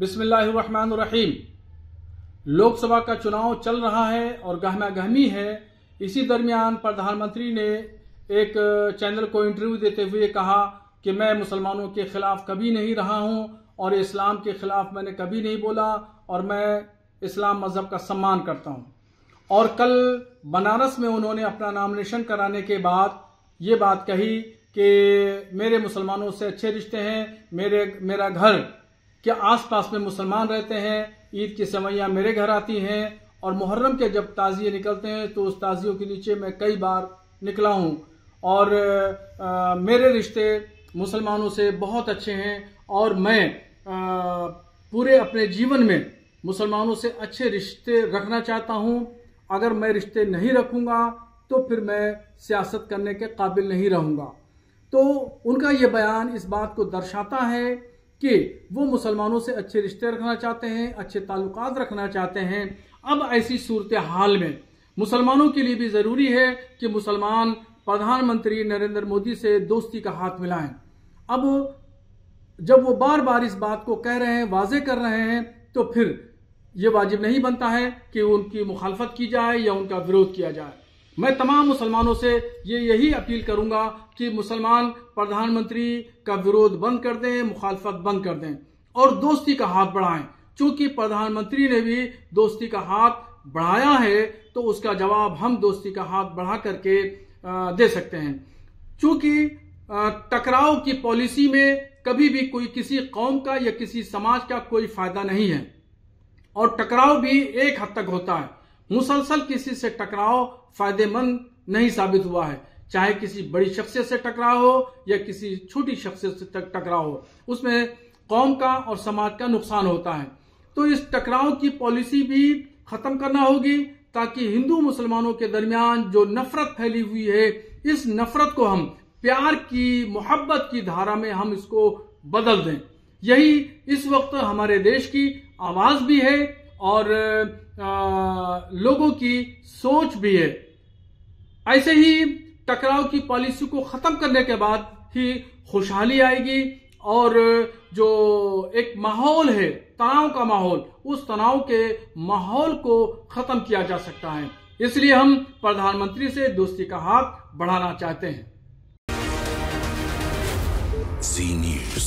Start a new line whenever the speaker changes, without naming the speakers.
बिस्मिल्लाहिर्रहमानिर्रहीम। लोकसभा का चुनाव चल रहा है और गहमागहमी है। इसी दरमियान प्रधानमंत्री ने एक चैनल को इंटरव्यू देते हुए कहा कि मैं मुसलमानों के खिलाफ कभी नहीं रहा हूं और इस्लाम के खिलाफ मैंने कभी नहीं बोला और मैं इस्लाम मजहब का सम्मान करता हूं। और कल बनारस में उन्होंने अपना नॉमिनेशन कराने के बाद ये बात कही कि मेरे मुसलमानों से अच्छे रिश्ते हैं, मेरा घर के आसपास में मुसलमान रहते हैं, ईद की सवैयां मेरे घर आती हैं और मुहर्रम के जब ताजिए निकलते हैं तो उस ताजियों के नीचे मैं कई बार निकला हूं और मेरे रिश्ते मुसलमानों से बहुत अच्छे हैं और मैं पूरे अपने जीवन में मुसलमानों से अच्छे रिश्ते रखना चाहता हूं। अगर मैं रिश्ते नहीं रखूंगा तो फिर मैं सियासत करने के काबिल नहीं रहूंगा। तो उनका ये बयान इस बात को दर्शाता है कि वो मुसलमानों से अच्छे रिश्ते रखना चाहते हैं, अच्छे ताल्लुकात रखना चाहते हैं। अब ऐसी सूरत हाल में मुसलमानों के लिए भी जरूरी है कि मुसलमान प्रधानमंत्री नरेंद्र मोदी से दोस्ती का हाथ मिलाएं। अब जब वो बार बार इस बात को कह रहे हैं, वाजे कर रहे हैं, तो फिर ये वाजिब नहीं बनता है कि उनकी मुखालफत की जाए या उनका विरोध किया जाए। मैं तमाम मुसलमानों से यही अपील करूंगा कि मुसलमान प्रधानमंत्री का विरोध बंद कर दें, मुखालफत बंद कर दें और दोस्ती का हाथ बढ़ाएं। चूंकि प्रधानमंत्री ने भी दोस्ती का हाथ बढ़ाया है तो उसका जवाब हम दोस्ती का हाथ बढ़ा करके दे सकते हैं। चूंकि टकराव की पॉलिसी में कभी भी कोई किसी कौम का या किसी समाज का कोई फायदा नहीं है और टकराव भी एक हद तक होता है। मुसलसल किसी से टकराव फायदेमंद नहीं साबित हुआ है, चाहे किसी बड़ी शख्सियत से टकराव हो या किसी छोटी शख्सियत से टकराव हो, उसमें कौम का और समाज का नुकसान होता है। तो इस टकराव की पॉलिसी भी खत्म करना होगी ताकि हिंदू मुसलमानों के दरमियान जो नफरत फैली हुई है, इस नफरत को हम प्यार की, मोहब्बत की धारा में हम इसको बदल दें। यही इस वक्त हमारे देश की आवाज भी है और लोगों की सोच भी है। ऐसे ही टकराव की पॉलिसी को खत्म करने के बाद ही खुशहाली आएगी और जो एक माहौल है, तनाव का माहौल, उस तनाव के माहौल को खत्म किया जा सकता है। इसलिए हम प्रधानमंत्री से दोस्ती का हाथ बढ़ाना चाहते हैं।
जी न्यूज़।